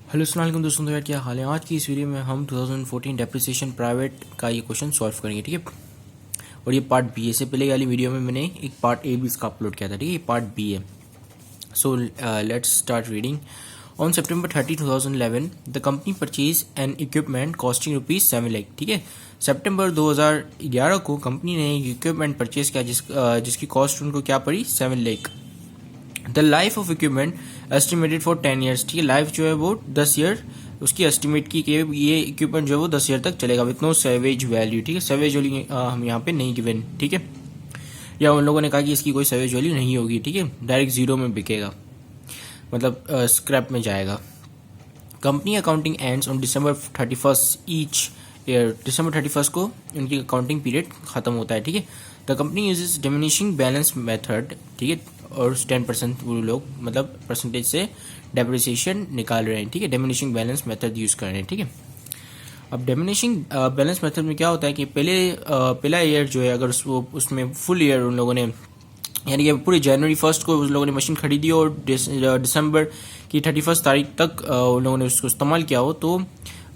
Hello अस्सलाम वालेकुम दोस्तों, तो यार क्या हाल है। आज की इस वीडियो में हम 2014 डेप्रिसिएशन प्राइवेट का ये क्वेश्चन सॉल्व करेंगे, ठीक है। और ये पार्ट बी है। इससे पहले वाली वीडियो में मैंने एक पार्ट ए भी इसका अपलोड किया था, ठीक है। ये पार्ट बी है। So let's start reading. On September 30, 2011 the company purchase an equipment costing ₹7 lakh, ठीक है। सितंबर 2011 को कंपनी ने इक्विपमेंट परचेज किया जिसकी कॉस्ट उनको क्या पड़ी, 7 lakh. The life of equipment estimated for 10 years, ठीक है। लाइफ जो है वो 10 ईयर उसकी एस्टिमेट की ये इक्विपमेंट जो है वो 10 ईयर तक चलेगा विथ नो सेवेज वैल्यू, ठीक है। सेवेज वैल्यू हम यहाँ पे नहीं गिवन, ठीक है। या उन लोगों ने कहा कि इसकी कोई सेवेज वैल्यू नहीं होगी, ठीक है। डायरेक्ट जीरो में बिकेगा, मतलब स्क्रैप में जाएगा। Company accounting ends on December 31 each year. December 31 को उनकी अकाउंटिंग पीरियड खत्म होता है, ठीक है। The company uses diminishing balance method, ठीक है। और 10% वो लोग मतलब परसेंटेज से डेप्रिसिएशन निकाल रहे हैं, ठीक है। डिमिनिशिंग बैलेंस मेथड यूज कर रहे हैं, ठीक है। अब डिमिनिशिंग बैलेंस मेथड में क्या होता है कि पहला ईयर जो है अगर उसमें फुल ईयर उन लोगों ने, यानी कि पूरे जनवरी 1 को उन लोगों ने मशीन खरीदी और दिसंबर की 31 तारीख तक उन लोगों ने उसको इस्तेमाल किया हो, तो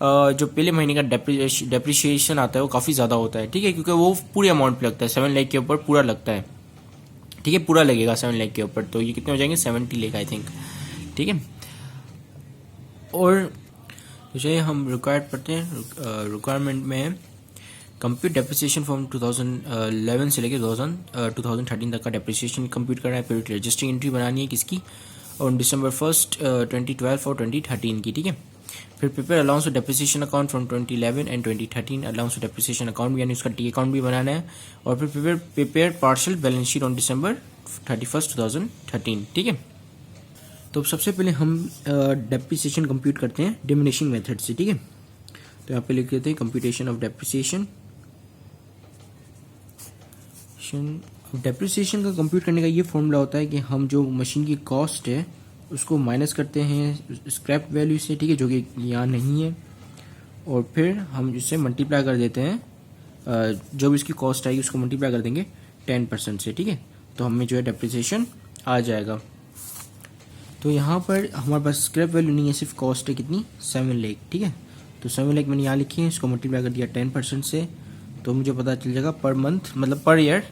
जो पहले महीने का डेप्रिसिएशन आता है वो काफ़ी ज़्यादा होता है, ठीक है। क्योंकि वो पूरे अमाउंट पे लगता है, 7 लाख के ऊपर पूरा लगता है, ठीक है। पूरा लगेगा 7 लाख के ऊपर, तो ये कितने हो जाएंगे, 70 लाख आई थिंक, ठीक है। और जो हम रिक्वायर्ड पढ़ते हैं, रिक्वायरमेंट में कंप्यूट डेप्रिसिएशन फ्रॉम 2011 से लेकर 2013 तक का डेप्रिसिएशन कंप्यूट करना है। फिर रजिस्टरिंग एंट्री बनानी है किसकी, और December 1, 2012 और 2013 की, ठीक है। फिर prepare allowance of depreciation account from 2011 and 2013 allowance of depreciation account, यानी उसका टी अकाउंट भी बनाना है। और फिर prepare partial balance sheet on December 31, 2013, ठीक है। तो सबसे पहले हम डेप्रिसिएशन कंप्यूट करते हैं डिमिनिशिंग मेथड से, ठीक है। तो यहाँ पे लिख देते हैं कंप्यूटेशन ऑफ डेप्रिसिएशन। डेप्रिसिएशन का कंप्यूट करने का ये फॉर्मूला होता है कि हम जो मशीन की कॉस्ट है उसको माइनस करते हैं स्क्रैप वैल्यू से, ठीक है, जो कि यहाँ नहीं है। और फिर हम इससे मल्टीप्लाई कर देते हैं, जो भी इसकी कॉस्ट आएगी उसको मल्टीप्लाई कर देंगे 10% से, ठीक है। तो हमें जो है डेप्रिसिएशन आ जाएगा। तो यहाँ पर हमारे पास स्क्रैप वैल्यू नहीं है, सिर्फ कॉस्ट है कितनी, 7 लाख, ठीक है। तो 7 लाख मैंने यहाँ लिखी है, इसको मल्टीप्लाई कर दिया 10% से, तो मुझे पता चल जाएगा पर मंथ मतलब पर ईयर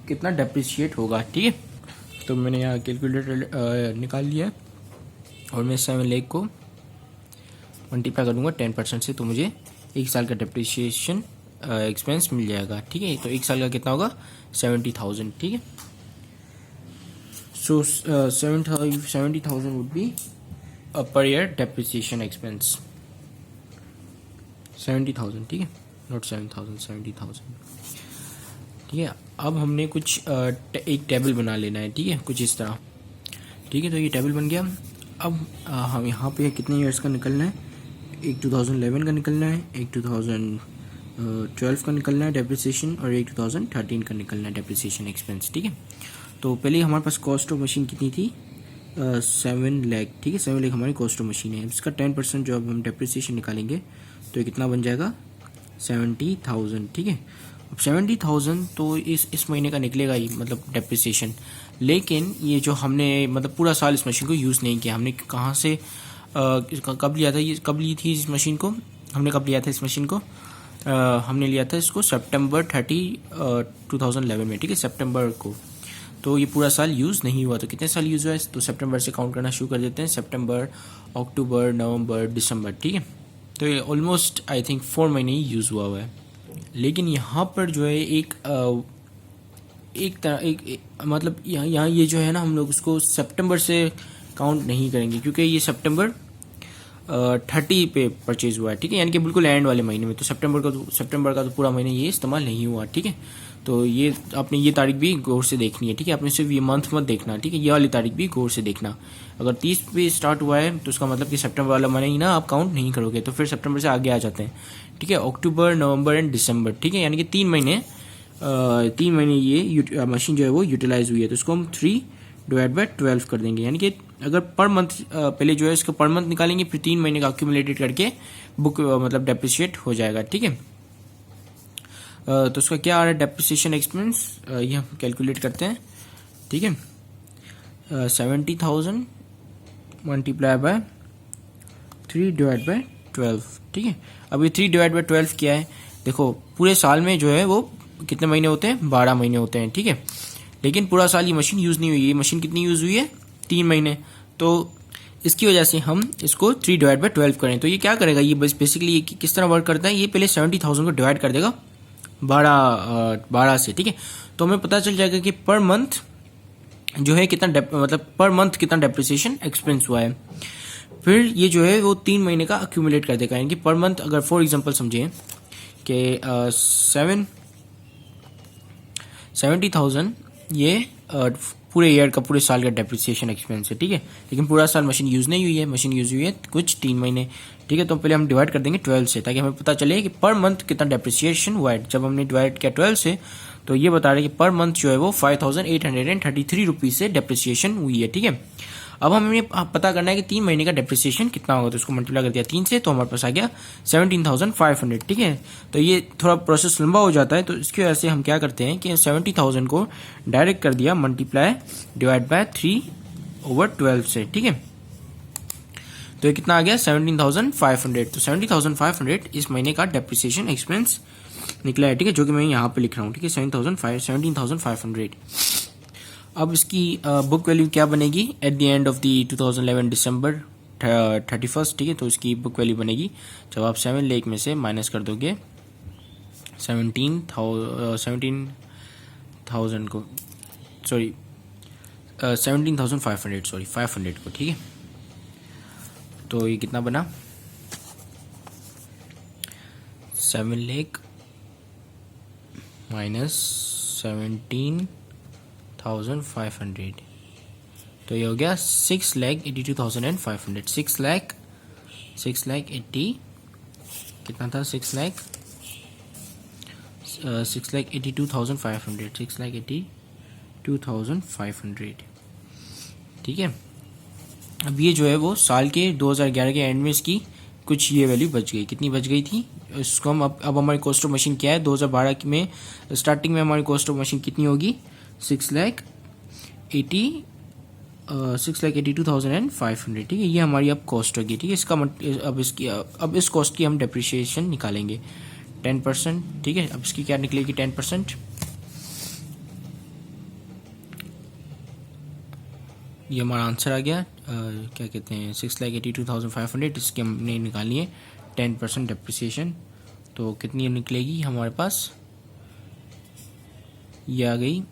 कितना डेप्रिशिएट होगा, ठीक है। तो मैंने यहाँ कैलकुलेटर निकाल लिया और मैं 7 लाख को मल्टीप्लाई करूँगा 10% से, तो मुझे एक साल का डेप्रिशिएशन एक्सपेंस मिल जाएगा, ठीक है। तो एक साल का कितना होगा, 70,000, ठीक है। सो 70,000 would be per year depreciation expense, 70,000, ठीक है, नॉट 7,000, 70,000, ठीक है। अब हमने कुछ एक टेबल बना लेना है, ठीक है, कुछ इस तरह, ठीक है। तो ये टेबल बन गया। अब हम यहाँ पे कितने ईयर्स का निकलना है, एक 2011 का निकलना है, एक 2012 का निकलना है डेप्रिसिएशन, और एक 2013 का निकलना है डेप्रिसिएशन एक्सपेंस, ठीक है। तो पहले हमारे पास कॉस्ट ऑफ मशीन कितनी थी, 7 लाख, ठीक है। 7 लाख हमारी कॉस्ट ऑफ मशीन है। इसका 10% जो अब हम डेप्रिसिएशन निकालेंगे तो ये कितना बन जाएगा, 70,000, ठीक है। अब 70,000 तो इस महीने का निकलेगा ही, मतलब डेप्रिसिएशन। लेकिन ये जो हमने मतलब पूरा साल इस मशीन को यूज़ नहीं किया, हमने कहाँ से कब लिया था, ये कब ली थी इस मशीन को, हमने कब लिया था इस मशीन को, हमने लिया था इसको September 30, 2011 में, ठीक है, सितंबर को। तो ये पूरा साल यूज़ नहीं हुआ, तो कितने साल यूज़ हुआ है, तो सितंबर से काउंट करना शुरू कर देते हैं, सितंबर, अक्टूबर, नवंबर, दिसंबर, ठीक है। तो ये ऑलमोस्ट आई थिंक 4 महीने ही यूज़ हुआ है। लेकिन यहाँ पर जो है एक मतलब यहाँ ये जो है ना, हम लोग उसको सितंबर से काउंट नहीं करेंगे क्योंकि ये सितंबर 30 पे परचेज हुआ है, ठीक है, यानी कि बिल्कुल एंड वाले महीने में। तो सितंबर का तो पूरा महीना ये इस्तेमाल नहीं हुआ, ठीक है। तो ये आपने ये तारीख भी गौर से देखनी है, ठीक है। आपने सिर्फ ये मंथ मत देखना, ठीक है, ये वाली तारीख भी गौर से देखना। अगर 30 पे स्टार्ट हुआ है तो उसका मतलब कि सितंबर वाला महीना आप काउंट नहीं करोगे, तो फिर सितंबर से आगे आ जाते हैं, ठीक है। अक्टूबर, नवंबर एंड दिसंबर, ठीक है, यानी कि 3 महीने ये मशीन जो है वो यूटिलाइज हुई है। तो इसको हम 3/12 कर देंगे, यानी कि अगर पर मंथ पहले जो है इसको पर मंथ निकालेंगे, फिर 3 महीने का अक्यूमुलेटेड करके बुक मतलब डेप्रिशिएट हो जाएगा, ठीक है। तो उसका क्या आ रहा है डेप्रिसिएशन एक्सपेंस, ये हम कैलकुलेट करते हैं, ठीक है। 70,000 मल्टीप्लाई बाय 3/12, ठीक है। अब ये 3/12 क्या है, देखो पूरे साल में जो है वो कितने महीने होते हैं, 12 महीने होते हैं, ठीक है। लेकिन पूरा साल ये मशीन यूज़ नहीं हुई, ये मशीन कितनी यूज़ हुई है, 3 महीने। तो इसकी वजह से हम इसको 3/12 करें तो ये क्या करेगा, ये बस बेसिकली ये किस तरह वर्क करता है, ये पहले 70,000 को डिवाइड कर देगा 12 से, ठीक है। तो हमें पता चल जाएगा कि पर मंथ जो है कितना मतलब पर मंथ कितना डेप्रिसिएशन एक्सपेंस हुआ है। फिर ये जो है वो 3 महीने का अक्यूमुलेट कर देगा, यानी कि पर मंथ अगर फॉर एग्जांपल समझें कि 70,000 ये पूरे ईयर का, पूरे साल का डेप्रिसिएशन एक्सपेंस है, ठीक है। लेकिन पूरा साल मशीन यूज़ नहीं हुई है, मशीन यूज़ हुई है कुछ 3 महीने, ठीक है। तो पहले हम डिवाइड कर देंगे 12 से, ताकि हमें पता चले कि पर मंथ कितना डेप्रिसिएशन हुआ है। जब हमने डिवाइड किया 12 से तो ये बता रहे हैं कि पर मंथ जो है वो 5,833 रुपीज़ से डेप्रिसिएशन हुई है, ठीक है। अब हमें पता करना है कि 3 महीने का डेप्रिसिएशन कितना होगा, तो उसको मल्टीप्लाई कर दिया 3 से, तो हमारे पास आ गया 17,500, ठीक है। तो ये थोड़ा प्रोसेस लंबा हो जाता है, तो इसकी वजह से हम क्या करते हैं कि 70,000 को डायरेक्ट कर दिया मल्टीप्लाई डिवाइड बाय 3/12 से, ठीक है। तो ये कितना आ गया 17,500। तो 17,500 इस महीने का डेप्रिसिएशन एक्सपेंस निकला है, ठीक है, जो कि मैं यहाँ पे लिख रहा हूँ, ठीक है, 17,500। अब इसकी बुक वैल्यू क्या बनेगी at the end of the 2011 दिसंबर 31, ठीक है। तो इसकी बुक वैल्यू बनेगी जब आप 7 लाख में से माइनस कर दोगे 17,000 को, सॉरी 17,500, सॉरी 500 को, ठीक है। तो ये कितना बना 7 लाख माइनस 17,500, तो ये हो गया 6,82,500। 6,80 कितना था, 6,82,500, 6,82,500, ठीक है। अब ये जो है वो साल के 2011 के एंड में इसकी कुछ ये वैल्यू बच गई, कितनी बच गई थी इसको हम अब हमारी कॉस्ट ऑफ मशीन क्या है, 2012 में स्टार्टिंग में हमारी कॉस्ट ऑफ मशीन कितनी होगी 6,82,500, ठीक है। ये हमारी अब कॉस्ट होगी, ठीक है। इसका अब इस कॉस्ट की हम डेप्रिसिएशन निकालेंगे 10%, ठीक है। अब इसकी क्या निकलेगी 10%, ये हमारा आंसर आ गया। क्या कहते हैं 6,82,500, इसकी हमने निकाली है 10% डेप्रिसिएशन। तो कितनी निकलेगी हमारे पास, ये आ गई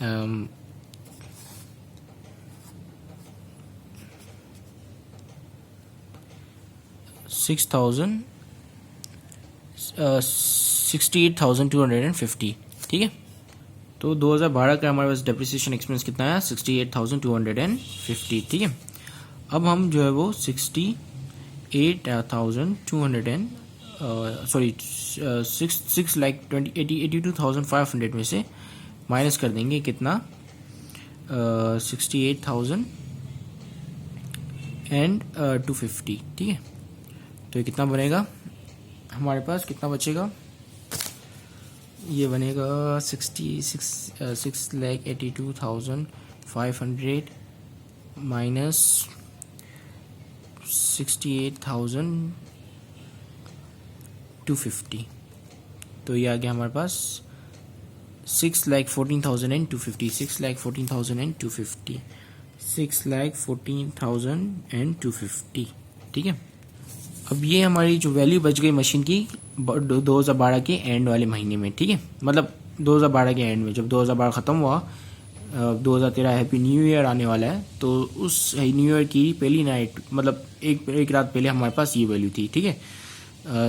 68,250, ठीक है। तो 2012 का हमारे पास डेप्रिसिएशन एक्सपेंस कितना है 68,250, ठीक है। अब हम जो है वो 6,82,500 में से माइनस कर देंगे कितना 68,250, ठीक है। तो ये कितना बनेगा हमारे पास, कितना बचेगा, ये बनेगा 6,82,500 माइनस 68,250, तो ये आ गया हमारे पास 6,14,250, 6,14,250, 6,14,250, ठीक है। अब ये हमारी जो वैल्यू बच गई मशीन की 2012 के एंड वाले महीने में, ठीक है। मतलब 2012 के एंड में जब 2012 ख़त्म हुआ, 2013 हैप्पी न्यू ईयर आने वाला है, तो उस न्यू ईयर की पहली नाइट मतलब एक रात पहले हमारे पास ये वैल्यू थी, ठीक है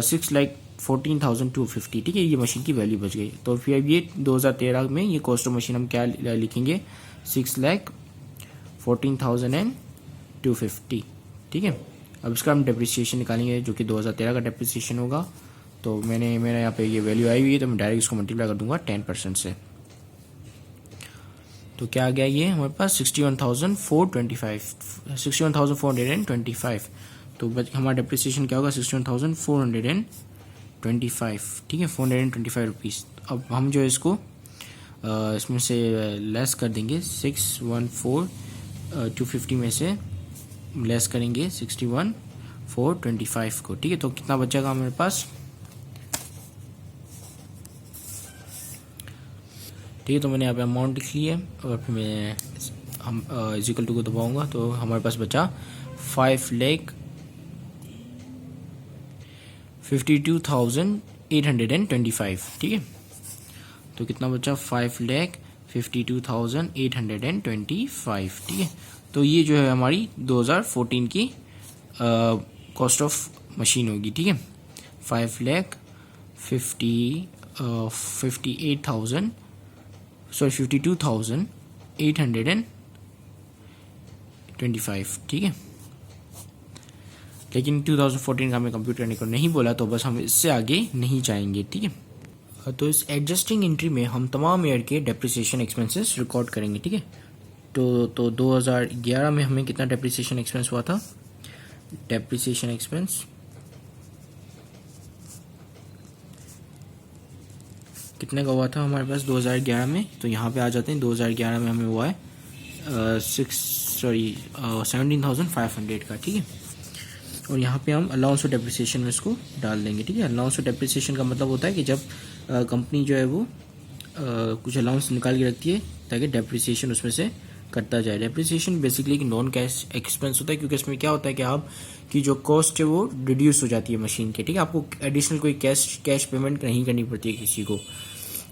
6,14,250, ठीक है। ये मशीन की वैल्यू बच गई। तो फिर ये 2013 में ये कॉस्ट ऑफ मशीन हम क्या लिखेंगे 6,14,250, ठीक है। अब इसका हम डेप्रिसिएशन निकालेंगे जो कि 2013 का डेप्रिसिएशन होगा। तो मेरा यहाँ पे ये वैल्यू आई हुई है, तो मैं डायरेक्ट इसको मल्टीप्लाई कर दूंगा 10% से। तो क्या आ गया ये हमारे पास 61,425, तो हमारा डेप्रिसिएशन क्या होगा 61,425, ठीक है 425 रुपीज़। अब हम जो है इसको इसमें से लेस कर देंगे 614,250 में से लेस करेंगे 61 425 को, ठीक है। तो कितना बचेगा हमारे पास, ठीक है। तो मैंने यहाँ पे अमाउंट लिख ली है और फिर मैं हम इक्वल टू को दबाऊंगा तो हमारे पास बचा 5,52,825, ठीक है। तो कितना बचा, 5,52,825, ठीक है। तो ये जो है हमारी 2014 की कॉस्ट ऑफ मशीन होगी, ठीक है। 52,825, ठीक है। लेकिन 2014 का हमें कंप्यूट करने को नहीं बोला तो बस हम इससे आगे नहीं जाएंगे, ठीक है। तो इस एडजस्टिंग एंट्री में हम तमाम ईयर के डेप्रिसिएशन एक्सपेंसेस रिकॉर्ड करेंगे, ठीक है। तो 2011 में हमें कितना डेप्रिसिएशन एक्सपेंस हुआ था, डेप्रिसिएशन एक्सपेंस कितने का हुआ था हमारे पास 2011 में। तो यहाँ पे आ जाते हैं, 2011 में हमें हुआ है 17,500 का, ठीक है। और यहाँ पे हम अलाउंस ऑफ डेप्रिसिएशन में इसको डाल देंगे, ठीक है। अलाउंस ऑफ डेप्रिसिएशन का मतलब होता है कि जब कंपनी जो है वो कुछ अलाउंस निकाल के रखती है ताकि डेप्रिसिएशन उसमें से कटता जाए। डेप्रिसिएशन बेसिकली एक नॉन कैश एक्सपेंस होता है, क्योंकि इसमें क्या होता है कि आप की जो कॉस्ट है वो रिड्यूस हो जाती है मशीन के, ठीक है। आपको एडिशनल कोई कैश पेमेंट नहीं करनी पड़ती है किसी को,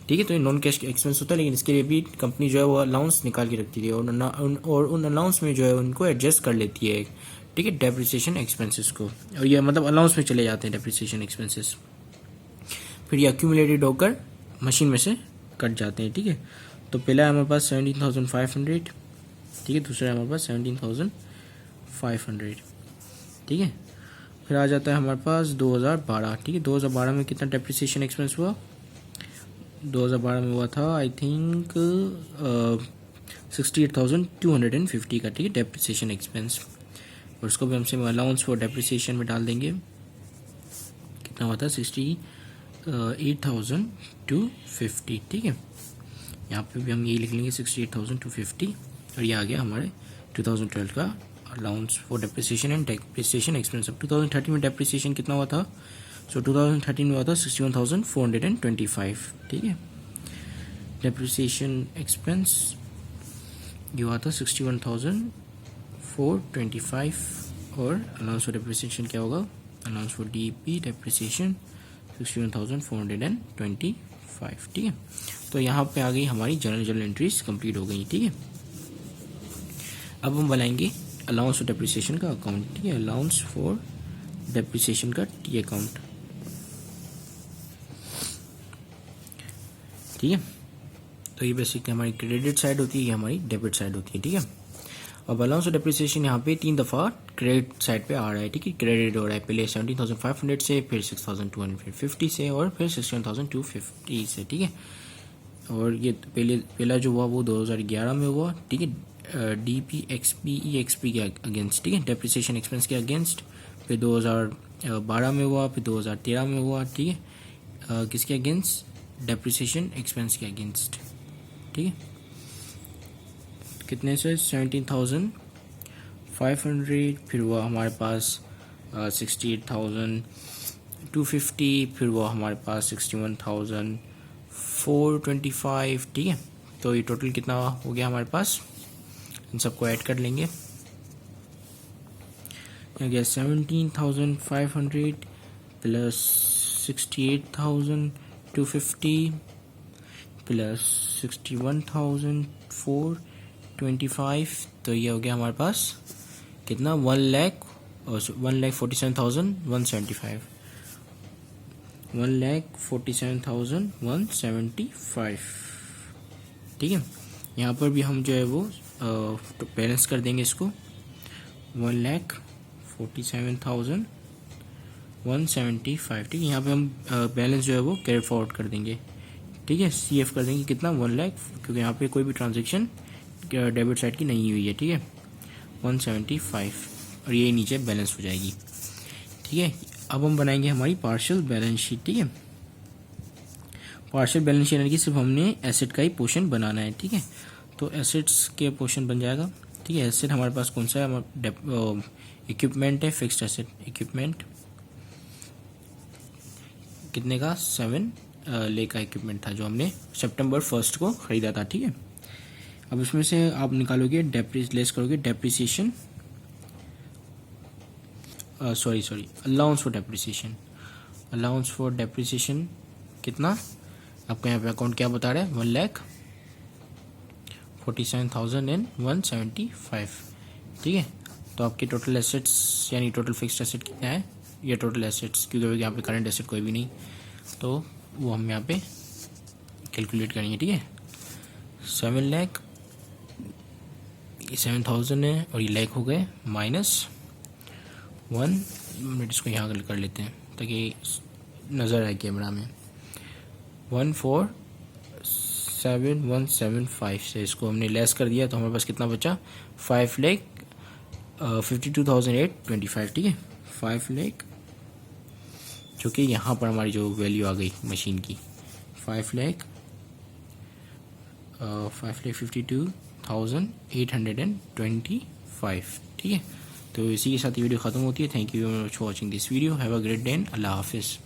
ठीक है। तो ये नॉन कैश एक्सपेंस होता है, लेकिन इसके लिए भी कंपनी जो है वो अलाउंस निकाल के रखती है और उन अलाउंस में जो है उनको एडजस्ट कर लेती है, ठीक है, डेप्रिसिएशन एक्सपेंसेस को। और ये मतलब अलाउंस में चले जाते हैं डेप्रिसिएशन एक्सपेंसेस, फिर ये अक्यूमुलेटेड होकर मशीन में से कट जाते हैं, ठीक है। तो पहला है हमारे पास 17,500, ठीक है। दूसरा है हमारे पास 17,500, ठीक है। फिर आ जाता है हमारे पास 2012, ठीक है। 2012 में कितना डेप्रिसिएशन एक्सपेंस हुआ, 2012 में हुआ था आई थिंक 68,250 का, ठीक है, डेप्रिसिएशन एक्सपेंस। और उसको भी हमसे अलाउंस फॉर डेप्रिसिएशन में डाल देंगे, कितना हुआ था 68,250, ठीक है। यहाँ पे भी हम ये लिख लेंगे 68,250 और ये आ गया हमारे 2012 का allowance for depreciation and depreciation expense. अब 2013 में डेप्रिसिएशन कितना हुआ था, सो 2013 में हुआ था 61,425, ठीक है। डेप्रिसिएशन एक्सपेंस ये हुआ था 61,425 और अलाउंस फॉर डेप्रिसिएशन क्या होगा, अलाउंस फॉर डीपी डेप्रिसिएशन 61,425, ठीक है। तो यहाँ पे आ गई हमारी जर्नल एंट्रीज कंप्लीट हो गई, ठीक है। अब हम बनाएंगे अलाउंस फॉर डेप्रिसिएशन का अकाउंट, ठीक है। अलाउंस फॉर डेप्रिसिएशन का टी अकाउंट, ठीक है। तो ये बेसिकली हमारी क्रेडिट साइड होती है, ये हमारी डेबिट साइड होती है, ठीक है। अब अलाउंस ऑफ डेप्रिसिएशन यहाँ पे 3 दफ़ा क्रेडिट साइड पे आ रहा है, ठीक है। क्रेडिट हो रहा है पहले 17,500 से, फिर 6,250 से और फिर 61,250 से, ठीक है। और ये पहला जो हुआ वो 2011 में हुआ, ठीक है, DPXP के अगेंस्ट, ठीक है, डेप्रिसिएशन एक्सपेंस के अगेंस्ट। फिर 2012 में हुआ, फिर 2013 में हुआ, ठीक है, किसके अगेंस्ट, डेप्रिसिएशन एक्सपेंस के अगेंस्ट, ठीक है। कितने से 17,500, फिर हुआ हमारे पास 68,250, फिर हुआ हमारे पास 61,425, ठीक है। तो ये टोटल कितना हो गया हमारे पास, इन सबको ऐड कर लेंगे, हो गया 17,500 प्लस 68,250 प्लस 61,425, तो ये हो गया हमारे पास कितना 1,47,175, 1,47,175, ठीक है। यहाँ पर भी हम जो है वो बैलेंस कर देंगे इसको 1,47,175, ठीक है। यहाँ पे हम बैलेंस जो है वो कैरी फॉरवर्ड कर देंगे, ठीक है। CF कर देंगे कितना 1 लाख, क्योंकि यहाँ पे कोई भी ट्रांजेक्शन डेबिट साइड की नहीं हुई है, ठीक है, 175 और ये नीचे बैलेंस हो जाएगी, ठीक है। अब हम बनाएंगे हमारी पार्शियल बैलेंस शीट, ठीक है। पार्शियल बैलेंस शीट यानी कि सिर्फ हमने एसेट का ही पोर्शन बनाना है, ठीक है। तो एसेट्स के पोर्शन बन जाएगा, ठीक है। एसेट हमारे पास कौन सा है, इक्विपमेंट है फिक्स्ड एसेट, इक्विपमेंट कितने का 7 लाख का इक्विपमेंट था जो हमने सितंबर 1 को खरीदा था, ठीक है। अब इसमें से आप निकालोगे लेस करोगे depreciation, sorry allowance for depreciation, allowance for depreciation कितना आपका यहाँ पे अकाउंट क्या बता रहा है 1,47,175, ठीक है। तो आपके टोटल एसेट्स यानी टोटल फिक्स्ड एसेट कितना है, ये टोटल एसेट्स, क्योंकि यहाँ पे करंट एसेट कोई भी नहीं, तो वो हम यहाँ पे कैलकुलेट करेंगे, ठीक है। 7 लाख, 7,000 है और ये लाख हो गए माइनस 1 मिनट, इसको यहाँ कर लेते हैं ताकि नज़र आए कैमरा में। 147,175 से इसको हमने लेस कर दिया तो हमारे पास कितना बचा 5,52,825, ठीक है। 5 लाख जो कि यहाँ पर हमारी जो वैल्यू आ गई मशीन की 5,52,825, ठीक है। तो इसी के साथ ये वीडियो ख़त्म होती है। Thank you very much for watching this video. Have a great day, अल्लाह हाफिज़।